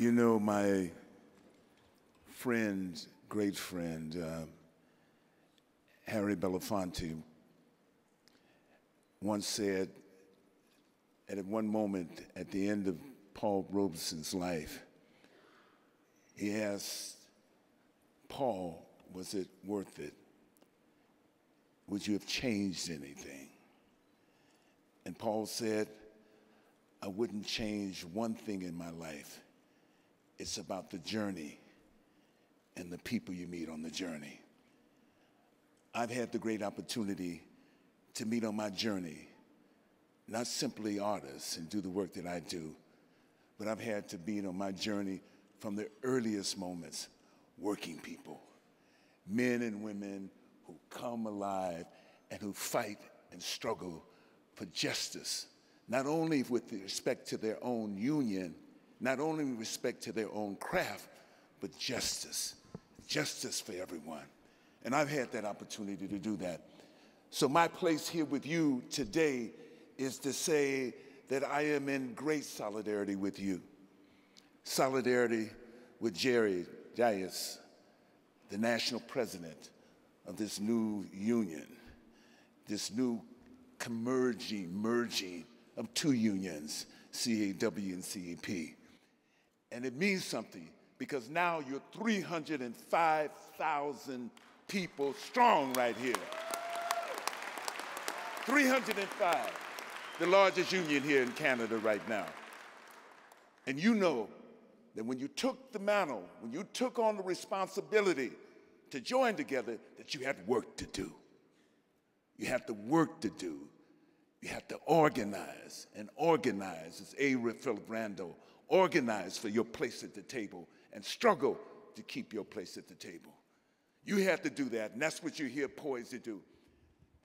You know, my friend, great friend, Harry Belafonte once said that at one moment at the end of Paul Robeson's life, he asked Paul, was it worth it? Would you have changed anything? And Paul said, I wouldn't change one thing in my life. It's about the journey and the people you meet on the journey. I've had the great opportunity to meet on my journey, not simply artists and do the work that I do, but I've had to meet on my journey from the earliest moments, working people, men and women who come alive and who fight and struggle for justice, not only with respect to their own union, not only with respect to their own craft, but justice for everyone. And I've had that opportunity to do that. So my place here with you today is to say that I am in great solidarity with you. Solidarity with Jerry Dias, the national president of this new union, this new merging of two unions, CAW and CAP. And it means something because now you're 305,000 people strong right here. 305, the largest union here in Canada right now. And you know that when you took the mantle, when you took on the responsibility to join together, that you had work to do. You had the work to do. You have to organize, and organize, as A. Philip Randall, organize for your place at the table and struggle to keep your place at the table. You have to do that, and that's what you're here poised to do.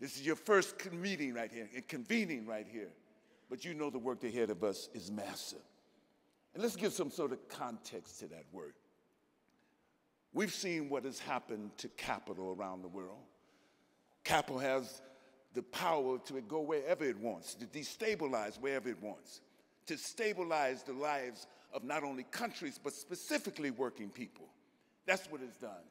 This is your first meeting right here, and convening right here. But you know the work ahead of us is massive. And let's give some sort of context to that work. We've seen what has happened to capital around the world. Capital has the power to go wherever it wants, to destabilize wherever it wants, to stabilize the lives of not only countries, but specifically working people. That's what it's done.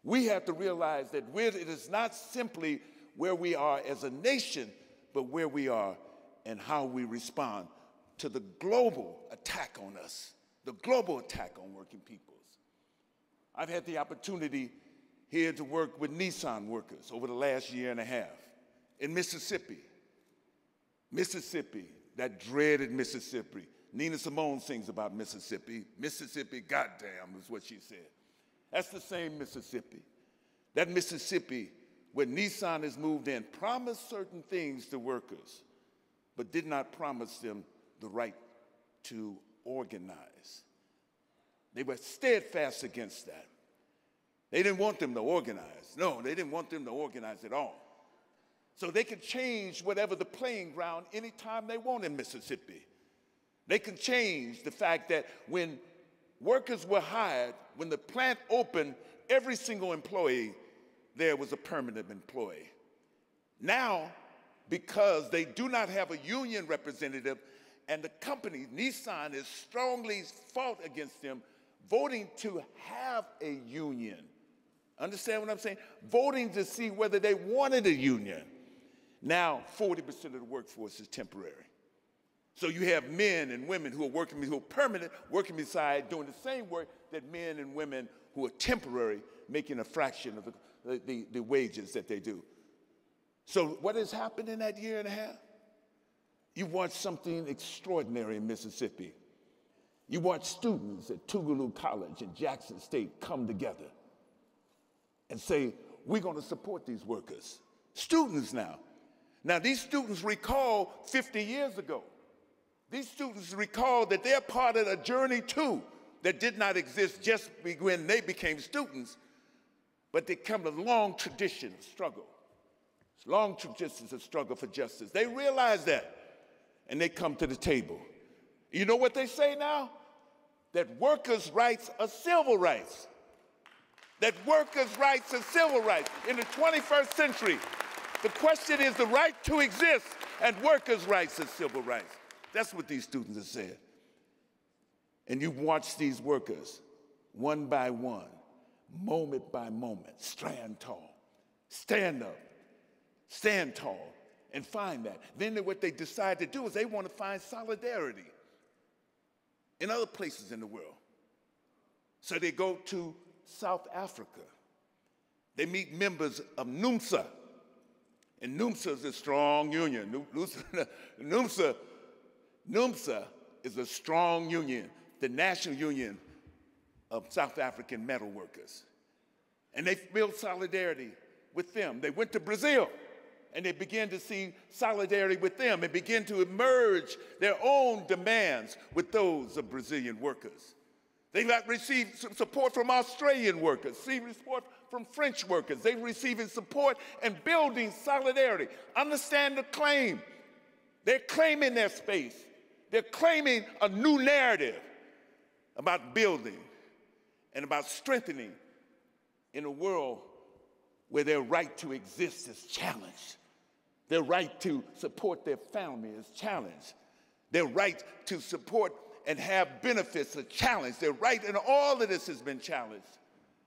We have to realize that it is not simply where we are as a nation, but where we are and how we respond to the global attack on us, the global attack on working peoples. I've had the opportunity here to work with Nissan workers over the last year and a half in Mississippi. Mississippi, that dreaded Mississippi. Nina Simone sings about Mississippi. Mississippi, goddamn, is what she said. That's the same Mississippi. That Mississippi, where Nissan has moved in, promised certain things to workers, but did not promise them the right to organize. They were steadfast against that. They didn't want them to organize. No, they didn't want them to organize at all. So they could change whatever the playing ground anytime they want in Mississippi. They could change the fact that when workers were hired, when the plant opened, every single employee there was a permanent employee. Now, because they do not have a union representative, and the company, Nissan, has strongly fought against them, voting to have a union. Understand what I'm saying? Voting to see whether they wanted a union. Now, 40% of the workforce is temporary. So you have men and women who are working, who are permanent, working beside, doing the same work that men and women who are temporary, making a fraction of the wages that they do. So what has happened in that year and a half? You watch something extraordinary in Mississippi. You watch students at Tougaloo College and Jackson State come together and say, we're going to support these workers. Students now. Now, these students recall 50 years ago. These students recall that they're part of a journey, too, that did not exist just when they became students, but they come a long tradition of struggle. Long traditions of struggle for justice. They realize that, and they come to the table. You know what they say now? That workers' rights are civil rights. That workers' rights are civil rights. In the 21st century, the question is the right to exist, and workers' rights are civil rights. That's what these students have said. And you've watched these workers, one by one, moment by moment, stand tall, stand up, stand tall, and find that. Then what they decide to do is they want to find solidarity in other places in the world. So they go to South Africa. They meet members of NUMSA. And NUMSA is a strong union. NUMSA is a strong union, the National Union of South African Metal Workers. And they built solidarity with them. They went to Brazil, and they began to see solidarity with them and began to merge their own demands with those of Brazilian workers. They received some support from Australian workers, received support from French workers. They receiving support and building solidarity. Understand the claim. They're claiming their space. They're claiming a new narrative about building and about strengthening in a world where their right to exist is challenged. Their right to support their family is challenged. Their right to support and have benefits are challenged. Their right in all of this has been challenged.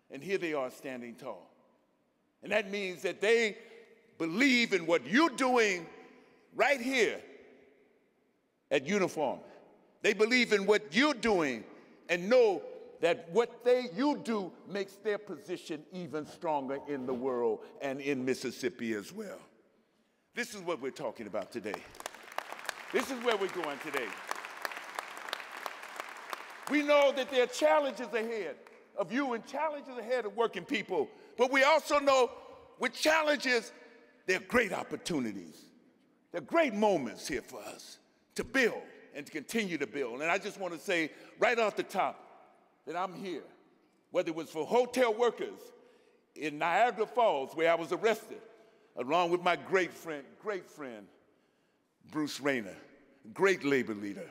And here they are standing tall. And that means that they believe in what you're doing right here at Unifor. They believe in what you're doing and know that what you do makes their position even stronger in the world and in Mississippi as well. This is what we're talking about today. This is where we're going today. We know that there are challenges ahead of you and challenges ahead of working people, but we also know with challenges, there are great opportunities. There are great moments here for us to build and to continue to build. And I just want to say right off the top that I'm here, whether it was for hotel workers in Niagara Falls, where I was arrested, along with my great friend, Bruce Rayner, great labor leader,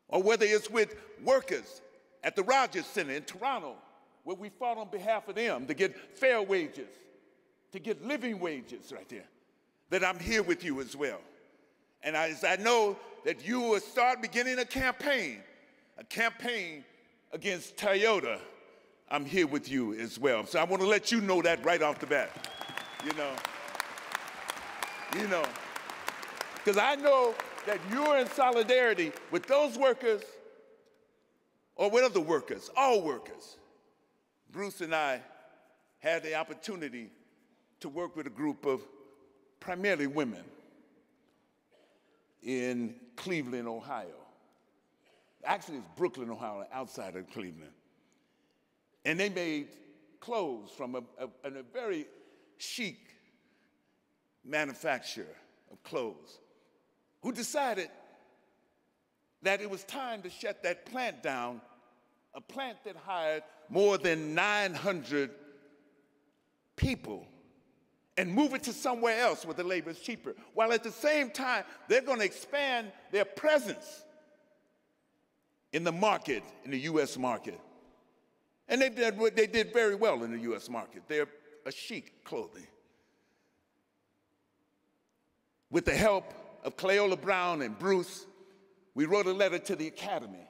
or whether it's with workers at the Rogers Center in Toronto, where we fought on behalf of them to get fair wages, to get living wages right there, that I'm here with you as well. And as I know that you will start beginning a campaign against Toyota, I'm here with you as well. So I want to let you know that right off the bat, you know, because I know that you're in solidarity with those workers or with other workers, all workers. Bruce and I had the opportunity to work with a group of primarily women in Cleveland, Ohio. Actually, it's Brooklyn, Ohio, outside of Cleveland. And they made clothes from a very chic manufacturer of clothes who decided that it was time to shut that plant down, a plant that hired more than 900 people, and move it to somewhere else where the labor is cheaper, while at the same time, they're going to expand their presence in the market, in the U.S. market. And they did very well in the U.S. market. They're a chic clothing. With the help of Cleola Brown and Bruce, we wrote a letter to the Academy.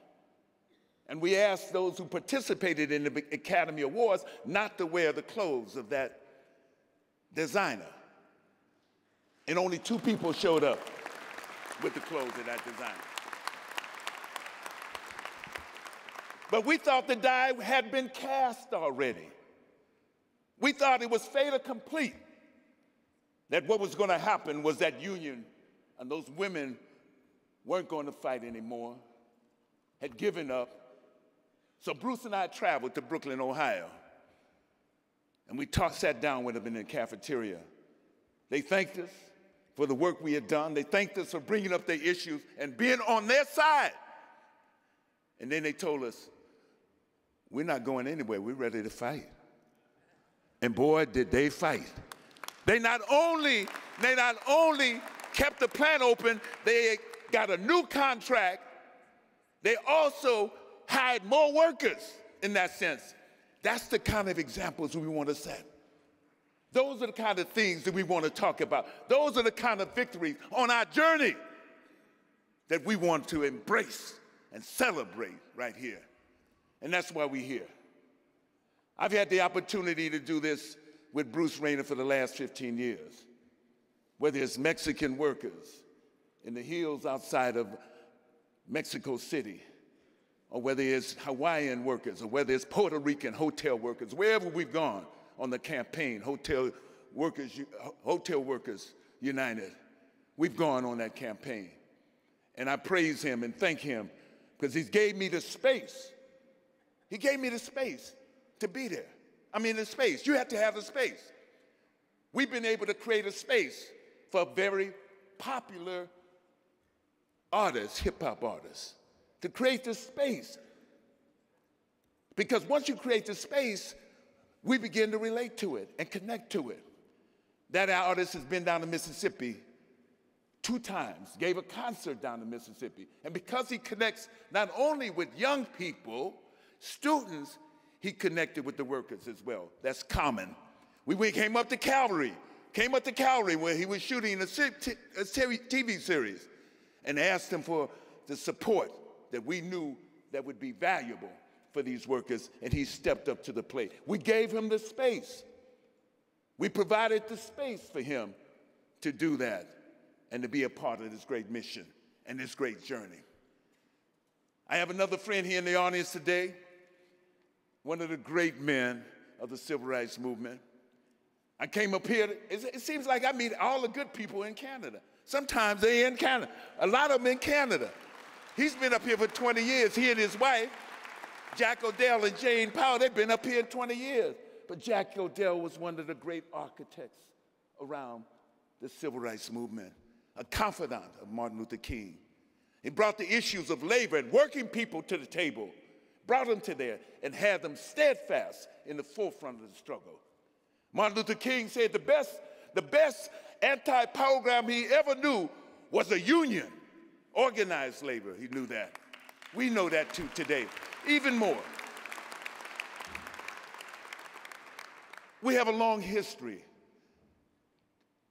And we asked those who participated in the Academy Awards not to wear the clothes of that designer. And only 2 people showed up with the clothes of that designer. But we thought the die had been cast already. We thought it was fait accompli, that what was going to happen was that union and those women weren't going to fight anymore, had given up. So Bruce and I traveled to Brooklyn, Ohio, and we sat down with them in the cafeteria. They thanked us for the work we had done. They thanked us for bringing up their issues and being on their side. And then they told us, we're not going anywhere. We're ready to fight. And boy, did they fight. They not only kept the plant open, they got a new contract. They also hired more workers in that sense. That's the kind of examples we want to set. Those are the kind of things that we want to talk about. Those are the kind of victories on our journey that we want to embrace and celebrate right here. And that's why we're here. I've had the opportunity to do this with Bruce Rayner for the last 15 years, whether it's Mexican workers in the hills outside of Mexico City, or whether it's Hawaiian workers, or whether it's Puerto Rican hotel workers, wherever we've gone on the campaign, Hotel Workers United, we've gone on that campaign. And I praise him and thank him because he gave me the space. He gave me the space to be there. I mean, the space. You have to have the space. We've been able to create a space for very popular artists, hip-hop artists, to create this space. Because once you create the space, we begin to relate to it and connect to it. That artist has been down to Mississippi 2 times, gave a concert down to Mississippi. And because he connects not only with young people, students, he connected with the workers as well. That's common. We came up to Calvary where he was shooting a TV series and asked him for the support that we knew that would be valuable for these workers, and he stepped up to the plate. We gave him the space. We provided the space for him to do that and to be a part of this great mission and this great journey. I have another friend here in the audience today, one of the great men of the civil rights movement. I came up here, it seems like I meet all the good people in Canada. Sometimes they're in Canada, a lot of them in Canada. He's been up here for 20 years, he and his wife, Jack Odell and Jane Powell, they've been up here 20 years. But Jack Odell was one of the great architects around the civil rights movement, a confidant of Martin Luther King. He brought the issues of labor and working people to the table, brought them to there, and had them steadfast in the forefront of the struggle. Martin Luther King said the best anti-program he ever knew was a union, organized labor. He knew that. We know that too today, even more. We have a long history,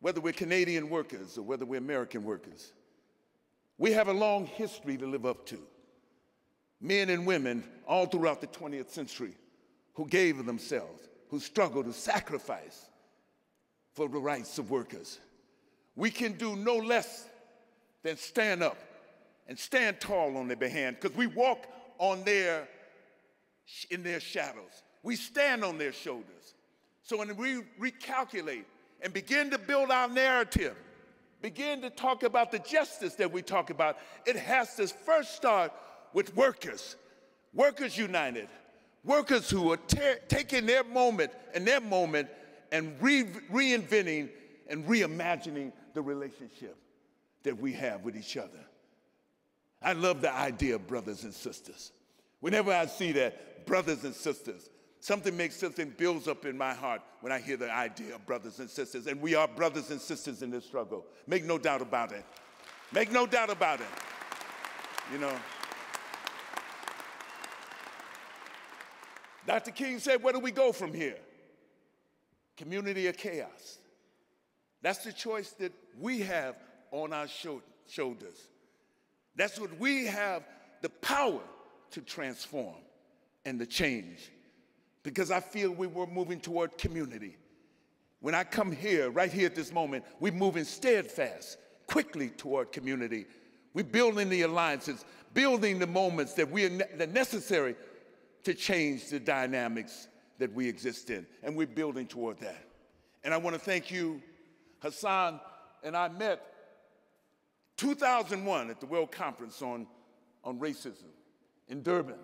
whether we're Canadian workers or whether we're American workers. We have a long history to live up to. Men and women all throughout the 20th century who gave of themselves, who struggled to sacrifice for the rights of workers. We can do no less than stand up and stand tall on their behalf, because we walk in their shadows. We stand on their shoulders. So when we recalculate and begin to build our narrative, begin to talk about the justice that we talk about, it has to first start with workers, workers united, workers who are taking their moment and reinventing and reimagining the relationship that we have with each other. I love the idea of brothers and sisters. Whenever I see that, brothers and sisters, something builds up in my heart when I hear the idea of brothers and sisters. And we are brothers and sisters in this struggle. Make no doubt about it. Make no doubt about it. You know, Dr. King said, where do we go from here? Community or chaos? That's the choice that we have on our shoulders. That's what we have the power to transform and to change. Because I feel we were moving toward community. When I come here, right here at this moment, we're moving steadfast, quickly toward community. We're building the alliances, building the moments that are necessary to change the dynamics that we exist in. And we're building toward that. And I want to thank you. Hassan and I met 2001 at the World Conference on Racism in Durban.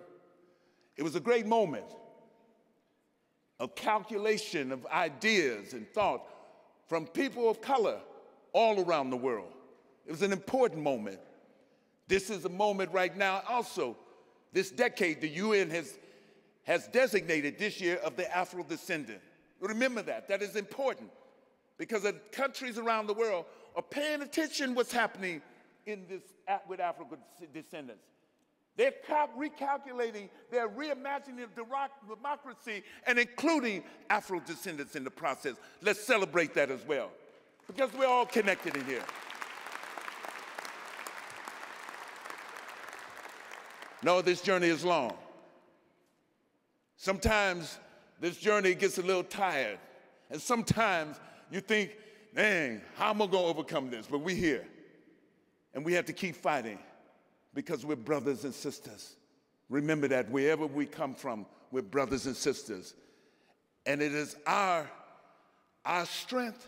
It was a great moment. A calculation of ideas and thought from people of color all around the world. It was an important moment. This is a moment right now also, this decade, the UN has designated this year of the Afro-descendant. Remember that, that is important because the countries around the world are paying attention what's happening in this with African descendants. They're recalculating, they're reimagining democracy and including Afro-descendants in the process. Let's celebrate that as well, because we're all connected in here. No, this journey is long. Sometimes this journey gets a little tired. And sometimes you think, man, how am I going to overcome this? But we're here. And we have to keep fighting because we're brothers and sisters. Remember that wherever we come from, we're brothers and sisters. And it is our strength,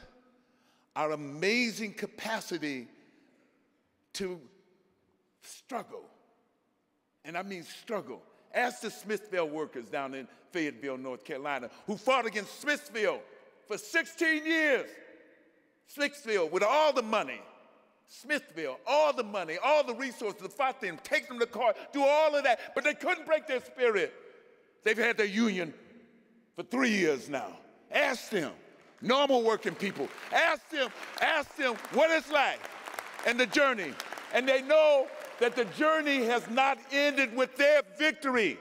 our amazing capacity to struggle. And I mean struggle. Ask the Smithville workers down in Fayetteville, North Carolina, who fought against Smithville for 16 years. Smithville with all the money. Smithville, all the money, all the resources to fight them, take them to court, do all of that, but they couldn't break their spirit. They've had their union for 3 years now. Ask them, normal working people, ask them what it's like and the journey. And they know that the journey has not ended with their victory.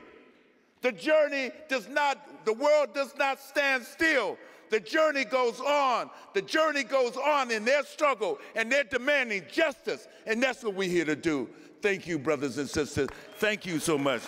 The journey does not, the world does not stand still. The journey goes on. The journey goes on in their struggle, and they're demanding justice, and that's what we're here to do. Thank you, brothers and sisters. Thank you so much.